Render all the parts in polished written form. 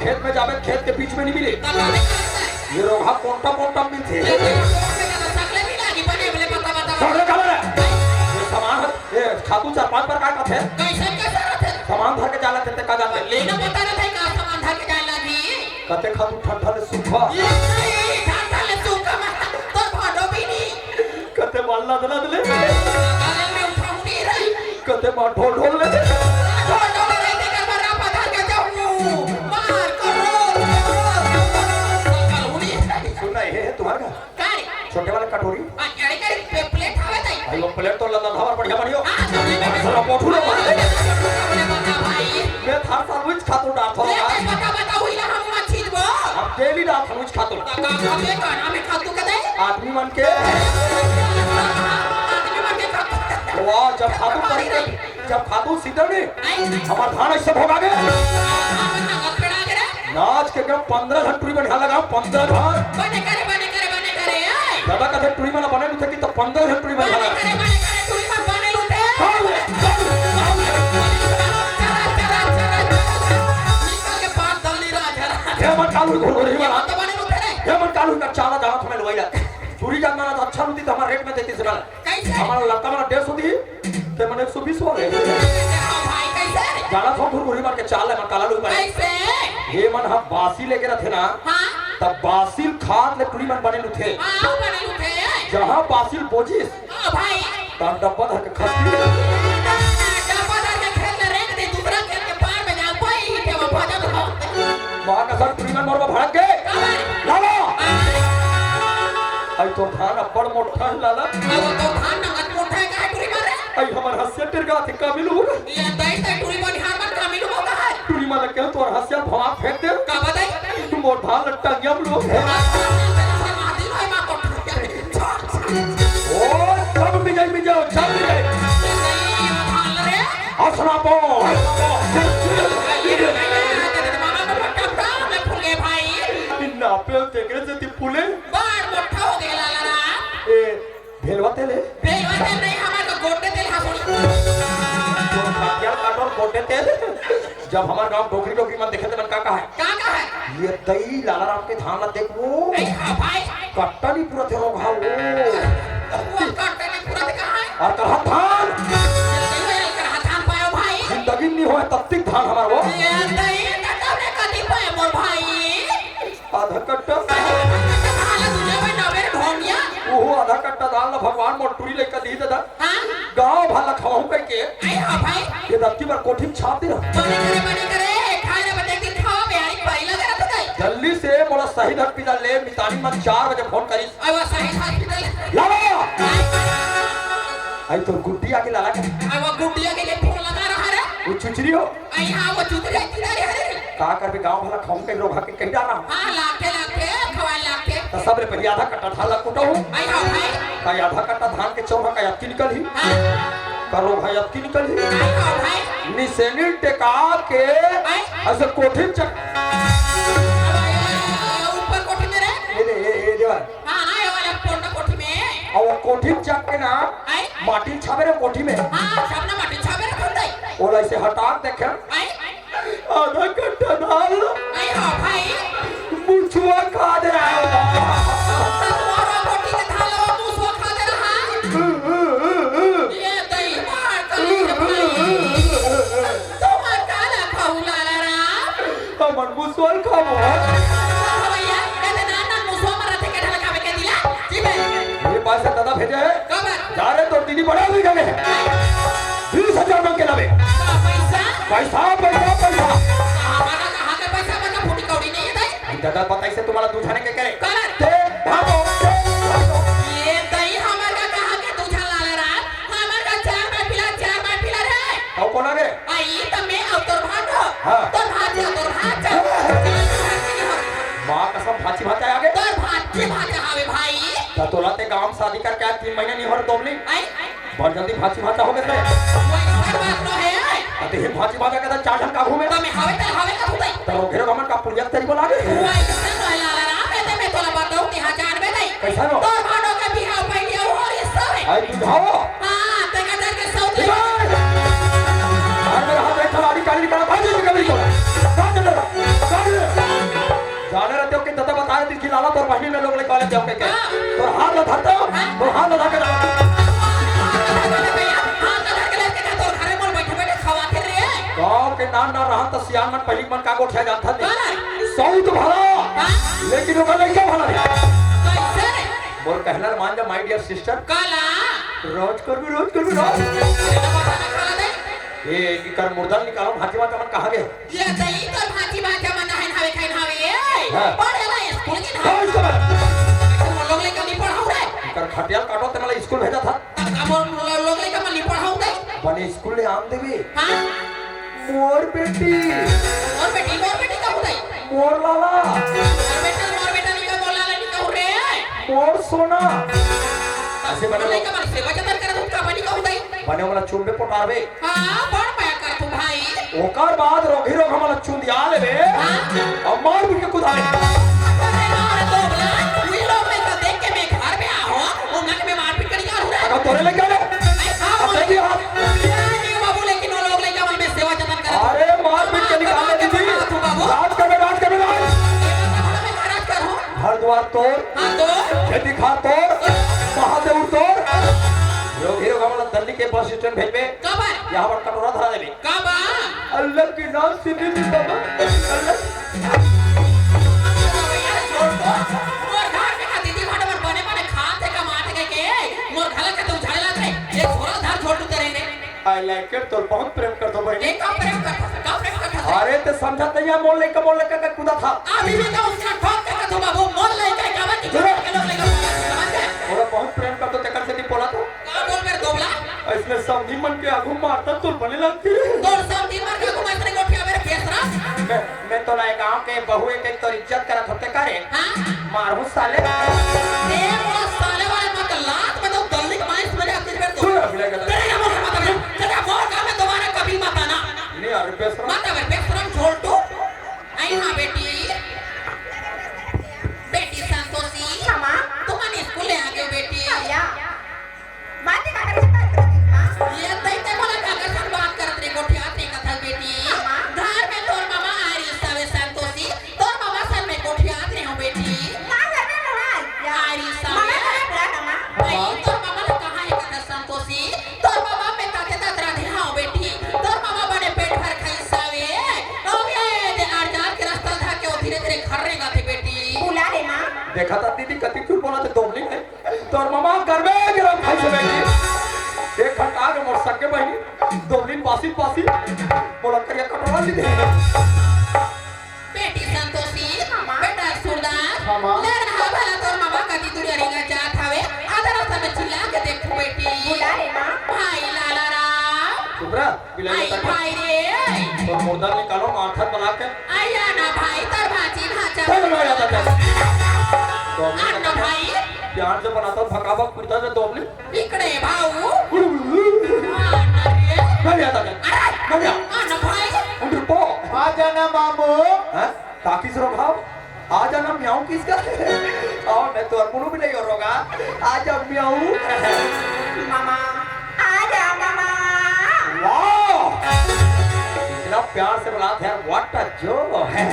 खेत में जावे खेत के बीच में नहीं मिले ये रोगा कोंटा कोंटा मिलते सगले कलर है ये सामान ये खातू 4-5 प्रकार का थे सामान धर के जाला थे का जाते लेना बता रहा था का सामान धर के जाला भी कते खातू ठंडा ले सूखा ठंडा ले सूखा में तो भाडो भी नहीं कते माल लदला दले गाले में उठाऊं नहीं रही कते मार ढोल ढोल ले छोटे वाले कटोरी प्लेट हवे ताई भाई वो प्लेट तो लंदन हवा बढ़िया बढ़िया सारा पोठू ले भाई मैं थार सैंडविच खातो डाल थोड़ा बता हुई ना हम मछली दो हम डेली डाल सैंडविच खातो का खाना में खातू कदे आदमी मन के वाह जब खातू सीधे नहीं हमारा धान ऐसे भोगा गए नाच के कम 15 घंटे टूरी बढ़िया लगा 15 धान बने करे दादा का टूरी में बने नहीं थे कि तो 15 घंटे टूरी बढ़िया लगा टूरी में बने उठे निकल के पास दल्ली राजा ये मन कालू घोर घोर ही वाला तो बने उठे ये मन कालू का चाला दाना तुम्हें लवाइला टूरी जाना तो अच्छा होती तो हमारा रेट में देती से कैसे हमारा लड़का वाला 150 होती ते मैंने 120 वाले भाई कैसे जाना तो घोर घोर ही मार के चाल है मन काला लोग कैसे ये मन हम बासी लेके रखे ना हां तब बासिल खाद ले टूरी मन बने थे हां बने उठे जहां बासिल बोजिस हां भाई तब डब्बा धर के खस्ती डब्बा धर के खेत में रेख दे दूसरा खेत के पार में जा कोई के वो भजन हो मां का सर टूरी मन मोरबा भड़क गए लाला आई तो धान अब्बड़ मोटा लाला अब तो धान नगद मोटा का टूरी मारे आई हमर हसिया टिरगा थे काबिल हो ये दई से टूरी बन हार मत कामिल हो का है टूरी मन के तो हसिया भवा फेंक दे का बताई तुम मोर धान लट्टा गम लोग है ओ सब में जाओ सब में जाए हसना पो ना पे तेरे से ती फूले बार मोटा हो गया लाला ए भेलवा तेले नहीं हमारा गोटे तेल हासुड़ी तो खातिया काटो गोटे तेल जब हमारे गांव डोगरी डोगरी मन देखे तो मन का है ये दही लाला राम के धान ला देख वो भाई कट्टा नहीं पूरा थे रोगा वो कट्टा नहीं पूरा कहां है और कहा धान धान पायो भाई जिंदगी नहीं होए तब तक धान हमारा वो ये दही कट्टा ने कदी पाए मोर भाई आधा कट्टा हां दुनिया में नवे ढोंगिया वो आधा कट्टा दाल ना भगवान मोटूरी लेकर दी दादा हां गांव भला खवाऊं कह के हां भाई ये दत्ती बार कोठी छाप दे बने करे खाने बने दिन खाओ बिहारी पहला जरा तो गई जल्दी से मोला सही हॉस्पिटल ले मितानी मन 4 बजे फोन करी अब सही हॉस्पिटल लाला आई तो गुड्डी आके लाला के अब गुड्डिया के लिए फोन लगा रहा है वो चुचरी हो आई हां वो चुचरी है का कर भी गांव भला खाऊं के लोग के कहीं डाला हां लाके खवा लाके तो सब रे पहले आधा कट्टा धान ला कुटा हूं आई हां भाई का आधा कट्टा धान के चौरा का अटकी निकल ही करो भाई अटकी निकल ही आई हां भाई निसेनी टेका के ऐसे कोठी चक ऊपर कोठी में रे ये देवा हां आए वाला पोंडा कोठी में और कोठी चक के ना माटी छाबे रे कोठी में हां सबना माटी छाबे रे खुदाई ओला ऐसे हटा देखे आई आधा कट्टा धान आई हां भाई मुछुआ खा दे रहा है तुम्हारा कोठी के धान लो मुसवा खा दे रहा ये दही मार कली भाई तुम्हारा काला खाऊला रा हमन मुसवाल खाबो भैया कहते नाना मुसवा मरते के ढलका में के दिला जी भाई ये पास से दादा भेजे है कब जा रहे तो दीदी बड़ा हुई गए 20,000 मांग के लावे पैसा पैसा हमारा कहां के पैसा बना फुटी कौड़ी नहीं है दादा बताई से तुम्हारा दूधाने के करे कर ते भागो ये दही हमारा कहां के दूधा लाला रा हमारा 4 बार पिला रे और कौन आगे आई तो मैं और तोर भात हां तोर भात मां कसम भाची भाचा आगे तोर भात हावे भाई तो लाते गांव शादी करके आज 3 महीने नहीं हो दोबली आई बहुत जल्दी भाची भाचा हो गए कोई बात न है अते ही भाची भाचा के 4 घंटा घूमे तो मैं हवे का हुई तो घेरो गमन का पुलिया तरीको लागे कोई कैसे न लाला रा मैं तोला बताऊं कि 1000 में नहीं कैसा नो तोर भाडो के बिहाव पहले और ये सब है आई बुझाओ हां तका डर के सौत ले और मेरा हाथ एक खिलाड़ी काली का भाजी कभी को काट दे हाथ धरते हो तो हाथ लगा के गाँव के नाम ना रहा तो सियान मन पहली मन का गोठिया जानता नहीं सौत भला लेकिन ओकर लइका भला नहीं बोल कहला मान जा माय डियर सिस्टर रोज कर ये की कर मुर्दा निकालो भाती बात मन कहां गए ये दही तो भाती बात मन है हवे खाइन हवे पढ़ेला स्कूल के हां तुम लोग ले कभी पढ़ाऊ रे कर खटिया काटो ते मला स्कूल भेजा था हम लोग ले कभी पढ़ाऊ दे बने स्कूल ले आम देवी हां मोर बेटी का हो गई मोर लाला मोर बेटा निका बोला ले निका हो रे मोर सोना ऐसे बने ले कभी सेवा जतन कर तुम का बनी का हो गई बने मला चुंबे पटावे हां पढ़ पाया कर तू भाई ओकर बाद रोगी रोग हमरा चुंदिया लेबे अब मार भी के कुदाले अरे यार तो बोला ये लोग में तो देख के मैं घर में आओ वो मन में मारपीट करी कर रहा अगर तोरे लग गए हां सही हाथ नहीं बाबू लेकिन वो लोग ले कभी में सेवा जतन कर अरे मार भी के निकाल दे दीदी राज कर घर द्वार तोड़ हां तो खेती खा तोड़ महादेव तोड़ रोगी रोग हमरा दिल्ली के बस स्टैंड भेजबे कब है यहां पर कटोरा धरा देबे कब अल्लाह की नाम से भी बाबा अल्लाह मोर घर में का दीदी भाड़ पर बने बने खाते का माटे के मोर घर के तू झाड़ला रे ये छोरा धार छोड़ दे रे आई लाइक इट तो बहुत प्रेम करतो भाई ये का प्रेम कर अरे ते समझत नहीं है मोल लेके कूदा था अभी भी का उसका ठोक के तो बाबू मोर लेके का बात के लोग लेके समझ गए और बहुत प्रेम करतो ते कर से नहीं बोला तो का बोल मेरे दोबला इसमें सब मन के आगू मारता तो बने लगती तोर सब दिन मार के को मारने गोठिया मेरे फेसरा मैं तो लाए गांव के बहुए के तो इज्जत करत होते करे हां मारू साले ए वो साले वाले मत लात में तो दल्ली के माइस मेरे आते फिर तो तेरे का मोर मत तेरा मोर का में दोबारा कभी मत आना नहीं अरे बेसरा मत अगर बेसरम छोड़ तो आई हां बेटी संतोषी मामा तुम स्कूल ले आ गए बेटी या माते का कर सकता है ये दैते बोला काका से बात करत रे गोठी आते कथा बेटी घर में तोर मामा आ रही सवे संतोषी तोर मामा सन में गोठी आते हो बेटी ना घर में रहा आ रही सवे मामा का मामा भाई तोर मामा ने कहा है कथा संतोषी तोर मामा में ताते तातरा दे हां बेटी तोर मामा बड़े पेट भर खाई सवे ओ ये दे आजाद के रास्ता धा के धीरे धीरे घर रे गाते बेटी बुला रे मां देखा था दीदी कति क्यों बोला थे दोबली है तोर मामा घर में गिरम खाई से बैठी एक घंटा के मोर सके बहनी दोबली पासी बोला करिया कटोरा ली दे बेटी संतोषी मामा। बेटा सुरदास मामा। ले रहा भला तोर मामा का दी दुनिया रिंगा जात हवे आधा रास्ता में चिल्ला के देखो बेटी बुला रे मां भाई लाला राम सुब्रा बिलाई आई तक भाई रे तो मुर्दा निकालो माथा बना के आया ना भाई तर भाजी भाचा चल मैं आता था तो अन्ना भाई प्यार से बनाता भकाबक पिता से दोबली इकडे भाऊ मैं अन्ना रे आता था अरे अन्ना भाई उधर पो आ जाना मामू हैं काकी से रोकाओ आ जाना म्याऊं किसका और मैं तो अरमुनु भी नहीं हो रोगा आ जा म्याऊं मामा आ जा मामा वाह इतना प्यार से बुलाते हैं व्हाट अ जो है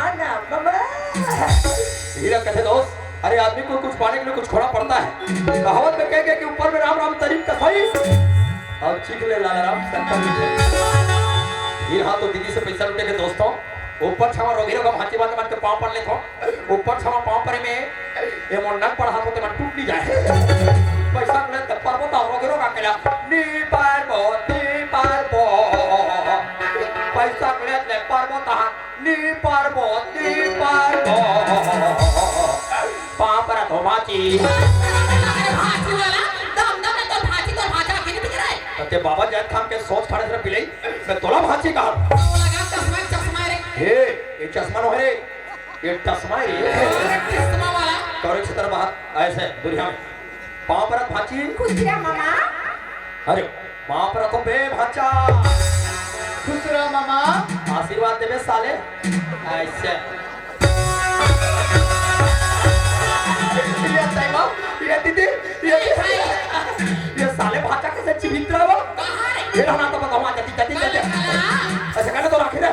आना मामा हीरा कहते दोस्त अरे आदमी को कुछ पाने के लिए कुछ खोना पड़ता है कहावत में कह कि ऊपर में राम राम तरीम का सही और चीख ले लाला राम संकल्प हीरा तो दीदी से पैसा लुटे के दोस्तों ऊपर छावा रोगी रोग हाथी बात के पांव पर लेथो ऊपर छावा पांव पर में ये मोनक पर हाथ होते मन टूट नहीं जाए पैसा ले तपर बता रोगी रोग अकेला नी पार बो पैसा ले पर बता नी पार बो पांव पर तो भाची भाजी वाला दम दम तो भाजी तो भाजा के नहीं रहा ते बाबा जैद खान के सोच खड़े से पिलाई मैं तोला भाची कहा वो लगा चश्मा रे हे ये चश्मा नो है ये चश्मा है चश्मा वाला तोरे छितर बाहर ऐसे दुनिया में पांव पर भाची खुश रह मामा अरे पांव पर तो बे भाचा खुश रहो मामा आशीर्वाद देवे साले ऐसे ये दीदी ये साले भाचा कैसे चिबित रहा वो कहां रे ये रहना तो बताओ जल्दी जल्दी जल्दी अच्छा कहना तो आखिर